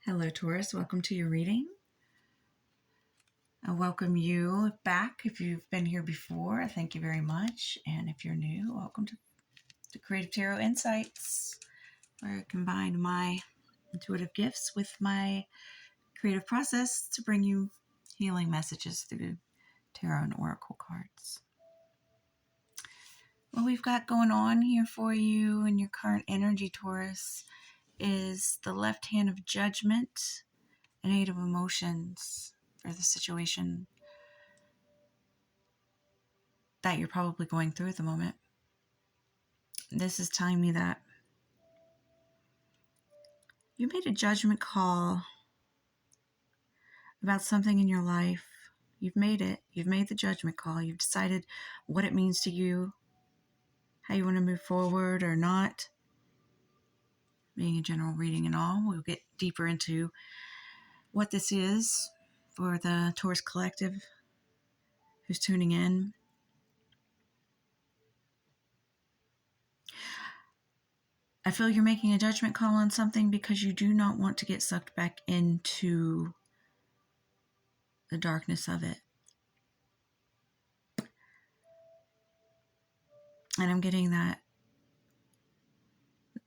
Hello, Taurus. Welcome to your reading. I welcome you back. If you've been here before, thank you very much. And if you're new, welcome to Creative Tarot Insights, where I combine my intuitive gifts with my creative process to bring you healing messages through tarot and oracle cards. What we've got going on here for you in your current energy, Taurus, is the left hand of judgment and eight of emotions for the situation that you're probably going through at the moment. This is telling me that you made a judgment call about something in your life. You've made it. You've made the judgment call. You've decided what it means to you, how you want to move forward or not. Being a general reading and all, we'll get deeper into what this is for the Taurus Collective who's tuning in. I feel you're making a judgment call on something because you do not want to get sucked back into the darkness of it. And I'm getting that,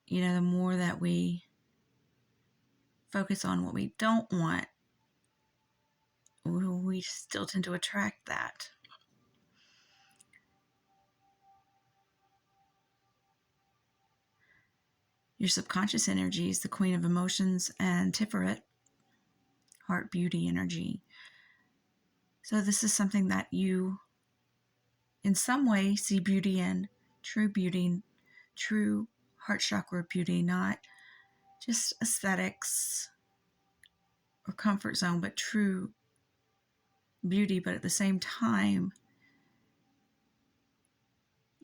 the more that we focus on what we don't want, we still tend to attract that. Your subconscious energy is the queen of emotions and Tiferet, heart beauty energy. So this is something that you, in some way, see beauty in, true heart chakra beauty, not just aesthetics or comfort zone, but true beauty. But at the same time,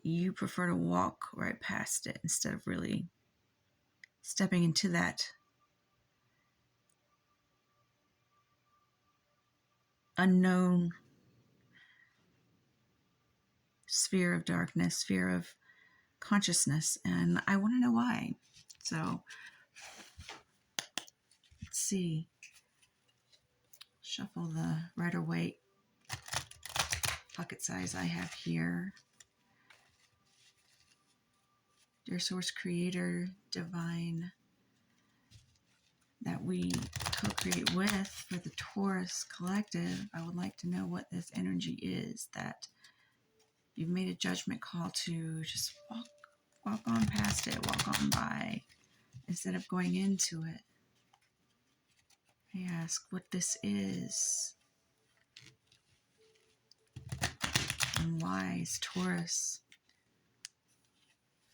you prefer to walk right past it instead of really stepping into that unknown sphere of darkness, sphere of consciousness. And I want to know why. So let's see. Shuffle the Rider-Waite pocket size I have here. Dear Source Creator, Divine, that we co-create with for the Taurus Collective, I would like to know what this energy is that you've made a judgment call to just walk on past it, walk on by, instead of going into it. I ask what this is and why is Taurus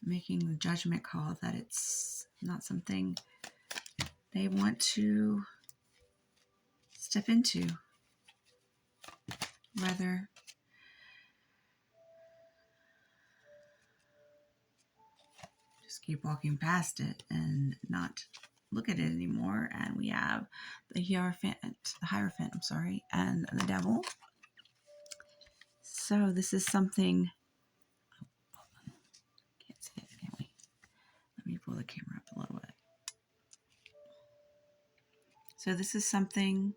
making the judgment call that it's not something they want to step into. Rather, just keep walking past it and not look at it anymore. And we have the Hierophant, and the Devil. So this is something, can't see it, can we? Let me pull the camera up a little bit. So this is something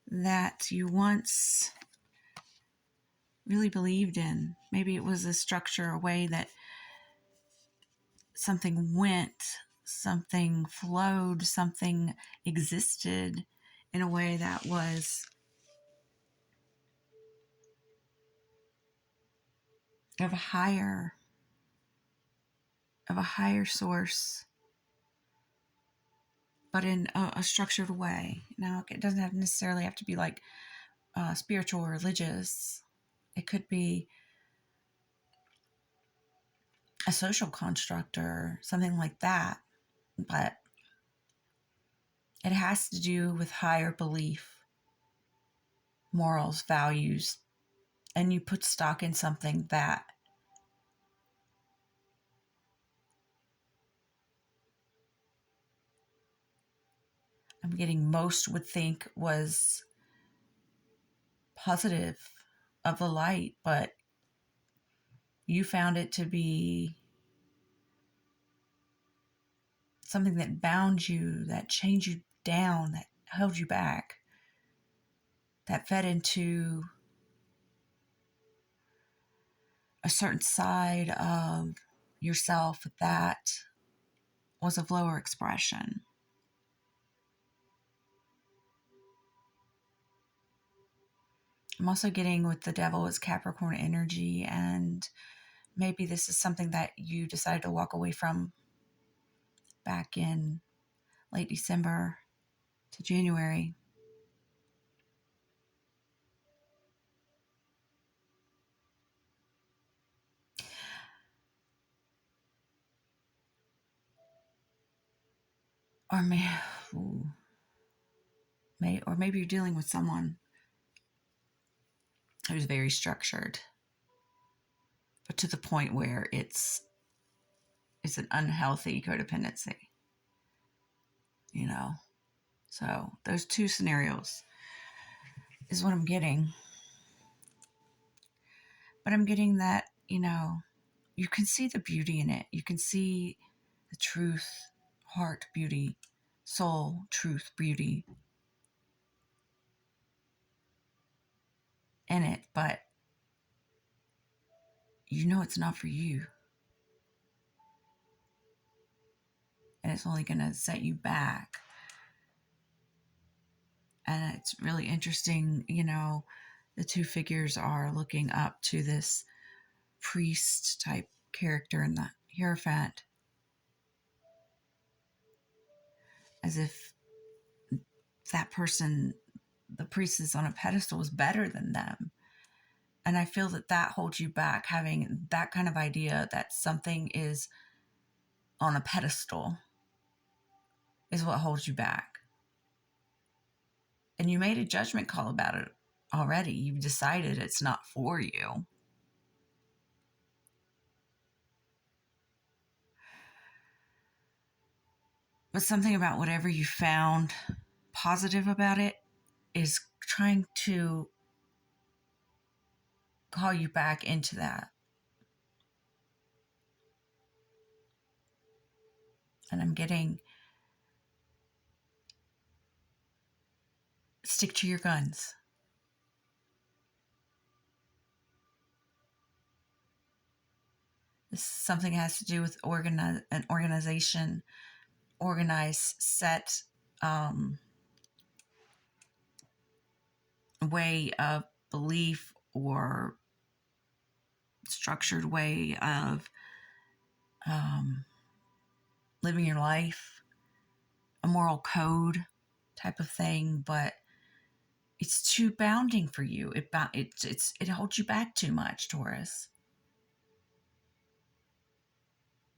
that you once really believed in. Maybe it was a structure, a way that something went, something flowed, something existed in a way that was of a higher source, but in a structured way. Now, it doesn't necessarily have to be like spiritual or religious. It could be a social construct or something like that, but it has to do with higher belief, morals, values, and you put stock in something that I'm getting most would think was positive, of the light, but you found it to be something that bound you, that chained down, that held you back, that fed into a certain side of yourself that was of lower expression. I'm also getting with the devil is Capricorn energy, and maybe this is something that you decided to walk away from back in late December to January. Or maybe you're dealing with someone who's very structured, but to the point where it's an unhealthy codependency, you know. So those two scenarios is what I'm getting. But I'm getting that, you can see the beauty in it. You can see the truth, heart, beauty, soul, truth, beauty in it, but it's not for you. And it's only going to set you back. And it's really interesting, the two figures are looking up to this priest type character in the Hierophant, as if that person, the priest is on a pedestal, is better than them. And I feel that holds you back, having that kind of idea that something is on a pedestal is what holds you back. And you made a judgment call about it already. You've decided it's not for you. But something about whatever you found positive about it is trying to call you back into that. And I'm getting, stick to your guns. This is something that has to do with an organization, organized, set way of belief or structured way of living your life, a moral code type of thing, but it's too bounding for you. It holds you back too much, Taurus.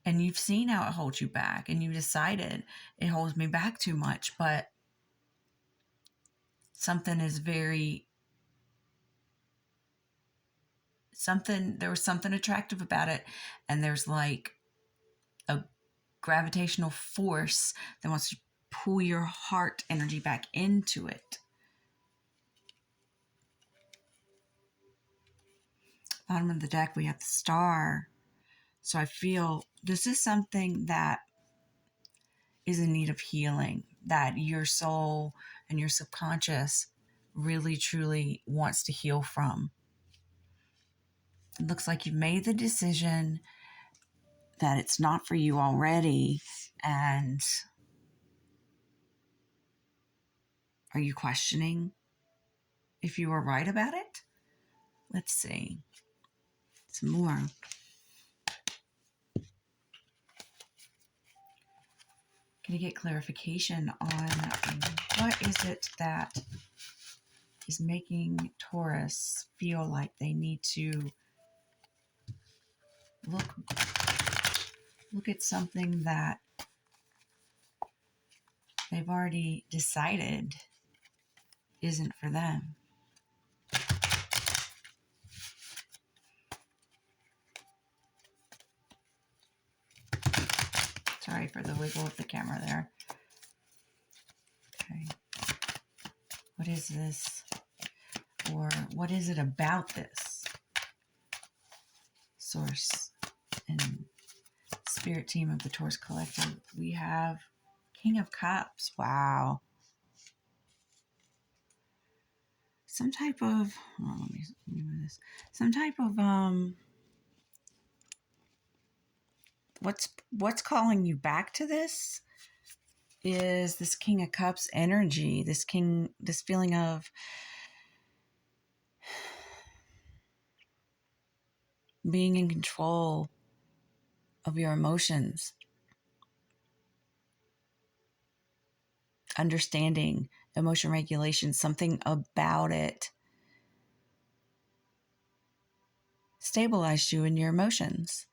And you've seen how it holds you back, and you've decided it holds me back too much, but there was something attractive about it, and there's like a gravitational force that wants to pull your heart energy back into it. Bottom of the deck, we have the Star. So I feel this is something that is in need of healing, that your soul and your subconscious really, truly wants to heal from. It looks like you've made the decision that it's not for you already. And are you questioning if you were right about it? Let's see. Some more. Can I get clarification on what is it that is making Taurus feel like they need to look at something that they've already decided isn't for them? Sorry for the wiggle of the camera there. Okay. What is this? Or what is it about this? Source and spirit team of the Taurus Collective. We have King of Cups. Wow. some type of, let me move this, some type of, what's calling you back to this is this King of Cups energy, this feeling of being in control of your emotions, understanding emotion regulation, something about it stabilized you in your emotions.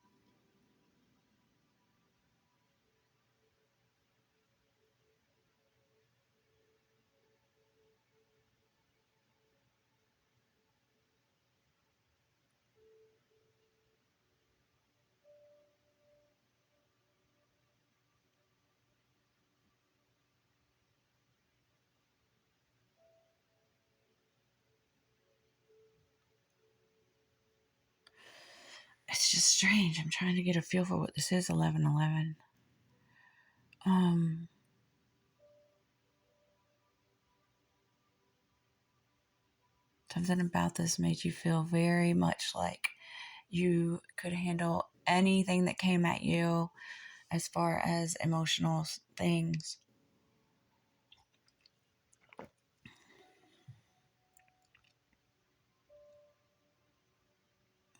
It's just strange. I'm trying to get a feel for what this is, 1111. Something about this made you feel very much like you could handle anything that came at you as far as emotional things.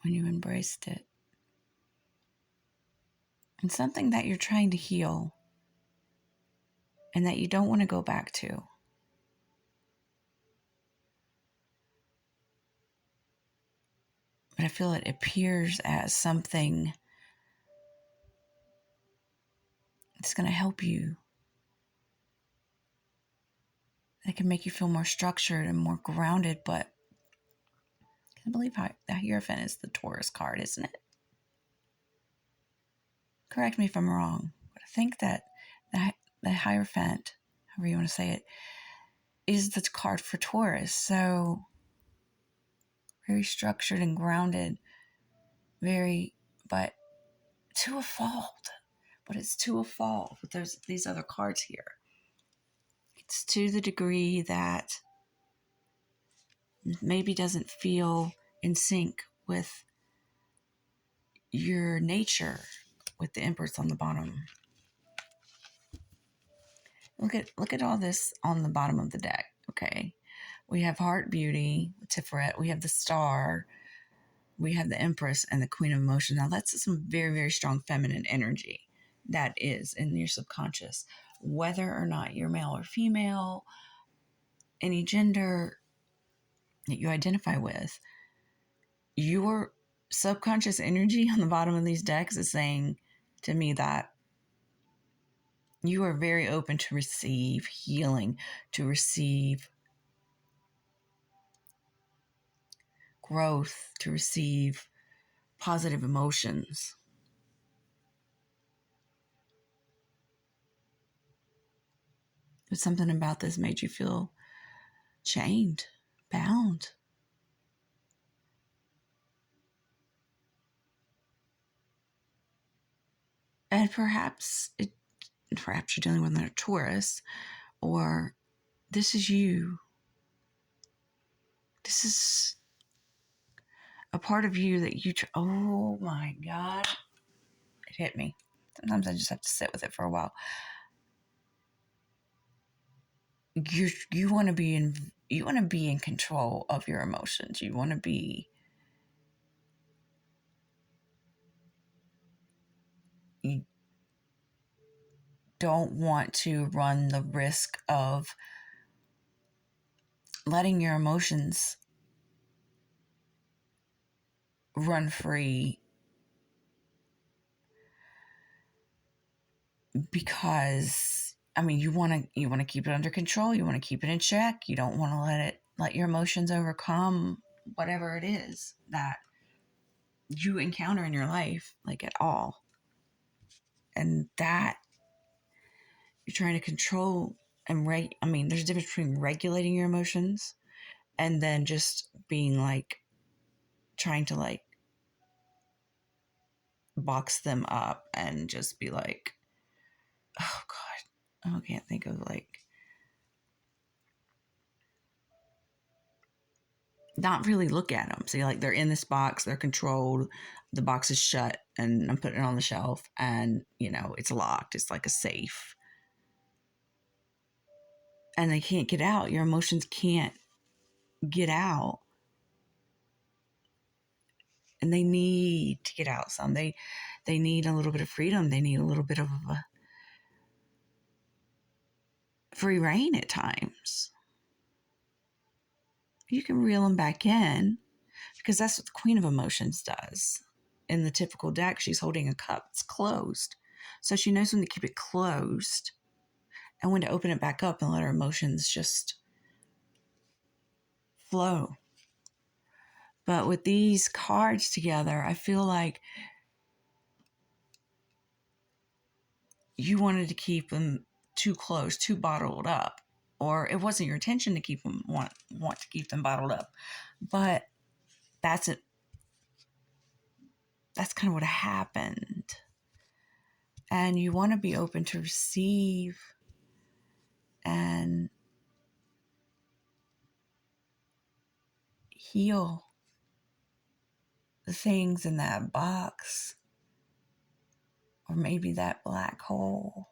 When you embraced it. And something that you're trying to heal and that you don't want to go back to. But I feel it appears as something that's going to help you. That can make you feel more structured and more grounded. But I can't believe how the Hierophant is the Taurus card, isn't it? Correct me if I'm wrong. But I think that the Hierophant, however you want to say it, is the card for Taurus. So very structured and grounded. But to a fault. But it's to a fault. But there's these other cards here. It's to the degree that maybe doesn't feel in sync with your nature, with the Empress on the bottom. Look at all this on the bottom of the deck, okay? We have Heart Beauty, Tiferet, we have the Star, we have the Empress, and the Queen of Emotion. Now that's some very, very strong feminine energy that is in your subconscious. Whether or not you're male or female, any gender that you identify with, your subconscious energy on the bottom of these decks is saying to me that you are very open to receive healing, to receive growth, to receive positive emotions. But something about this made you feel chained, bound. And perhaps you're dealing with a Taurus, or this is you. This is a part of you that oh my God. It hit me. Sometimes I just have to sit with it for a while. You want to be in control of your emotions. You don't want to run the risk of letting your emotions run free, because you want to keep it under control. You want to keep it in check. You don't want to let your emotions overcome whatever it is that you encounter in your life, like at all. And that you're trying to control and there's a difference between regulating your emotions and then just being trying to box them up and just be like, oh God, I can't think of not really look at them. See, like they're in this box, they're controlled, the box is shut, and I'm putting it on the shelf, and it's locked. It's like a safe. And they can't get out. Your emotions can't get out. And they need to get out some. They need a little bit of freedom. They need a little bit of a free reign at times. You can reel them back in, because that's what the Queen of Emotions does. In the typical deck, she's holding a cup. It's closed. So she knows when to keep it closed and when to open it back up and let her emotions just flow. But with these cards together, I feel like you wanted to keep them too close, too bottled up, or it wasn't your intention to keep them want to keep them bottled up. But that's it. That's kind of what happened. And you want to be open to receive and heal the things in that box, or maybe that black hole.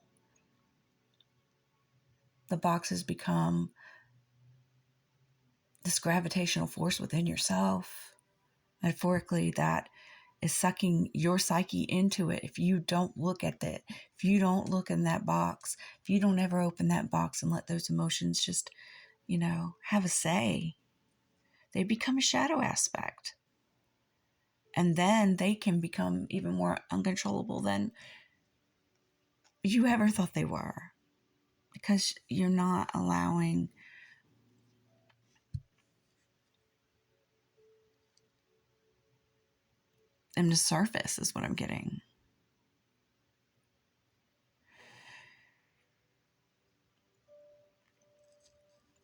The box has become this gravitational force within yourself, metaphorically, that is sucking your psyche into it. If you don't look at it, if you don't look in that box, if you don't ever open that box and let those emotions just, have a say, they become a shadow aspect. And then they can become even more uncontrollable than you ever thought they were, because you're not allowing them to surface, is what I'm getting.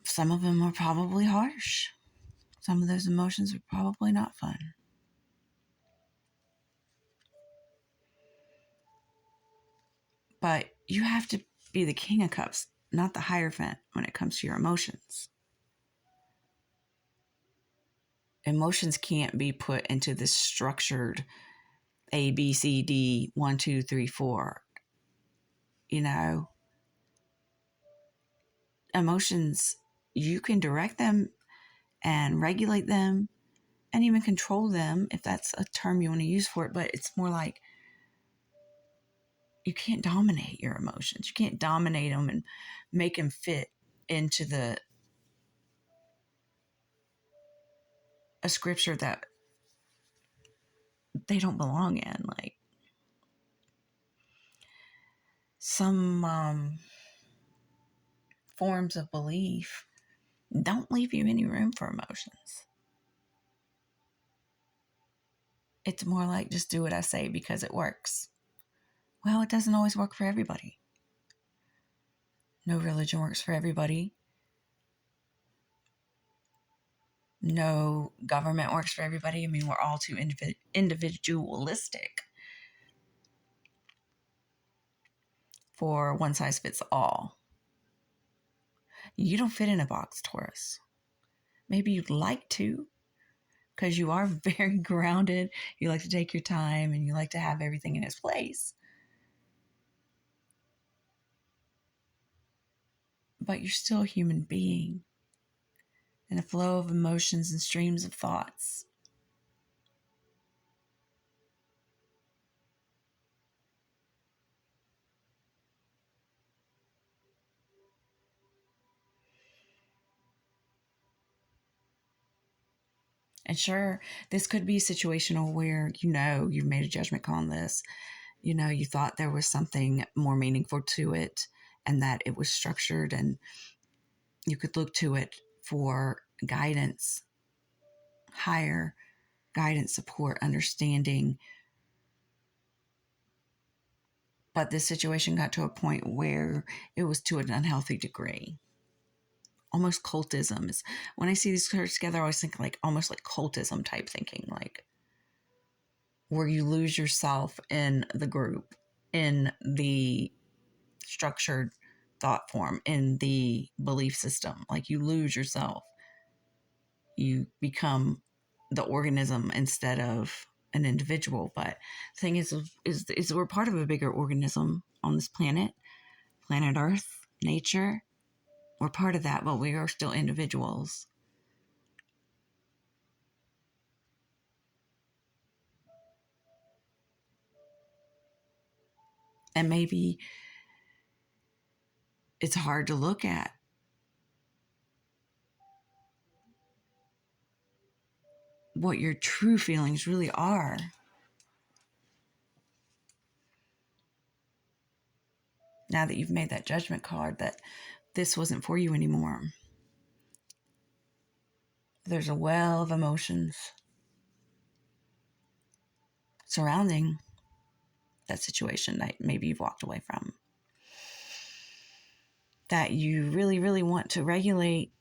Some of them are probably harsh. Some of those emotions are probably not fun. But you have to be the King of Cups, not the Hierophant, when it comes to your emotions. Emotions can't be put into this structured A, B, C, D, 1, 2, 3, 4. Emotions, you can direct them and regulate them and even control them, if that's a term you want to use for it. But it's more like you can't dominate your emotions. You can't dominate them and make them fit into a scripture that they don't belong in. Like some forms of belief don't leave you any room for emotions. It's more like, just do what I say because it works. Well, it doesn't always work for everybody. No religion works for everybody. No government works for everybody. I mean, we're all too individualistic for one size fits all. You don't fit in a box, Taurus. Maybe you'd like to, because you are very grounded. You like to take your time and you like to have everything in its place. But you're still a human being in a flow of emotions and streams of thoughts. And sure, this could be situational where you've made a judgment call on this. You thought there was something more meaningful to it and that it was structured and you could look to it for guidance, higher guidance, support, understanding. But this situation got to a point where it was to an unhealthy degree. Almost cultism. When I see these cards together, I always think like almost like cultism type thinking, like where you lose yourself in the group, in the structured thought form, in the belief system. Like you lose yourself. you become the organism instead of an individual. But the thing is we're part of a bigger organism on this planet Earth, nature. We're part of that, but we are still individuals. And maybe it's hard to look at. What your true feelings really are. Now that you've made that judgment card that this wasn't for you anymore. There's a well of emotions surrounding that situation that maybe you've walked away from, that you really, really want to regulate.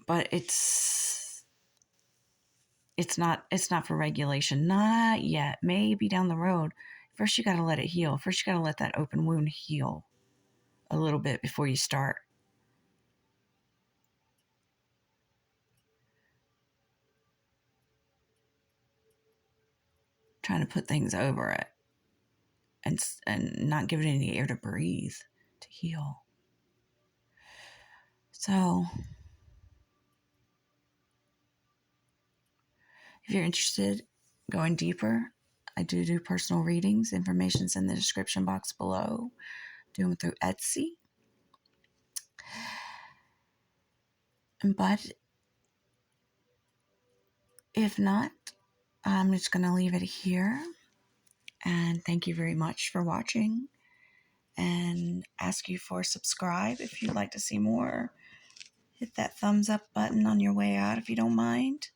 But it's not for regulation. Not yet. Maybe down the road. First you got to let it heal. First you got to let that open wound heal a little bit before you start trying to put things over it and not give it any air to breathe, to heal. So if you're interested going deeper, I do personal readings. Information's in the description box below. Do them through Etsy. But if not, I'm just going to leave it here. And thank you very much for watching. And ask you for subscribe if you'd like to see more. Hit that thumbs up button on your way out if you don't mind.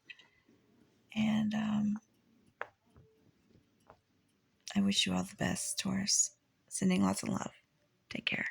And I wish you all the best, Taurus. Sending lots of love. Take care.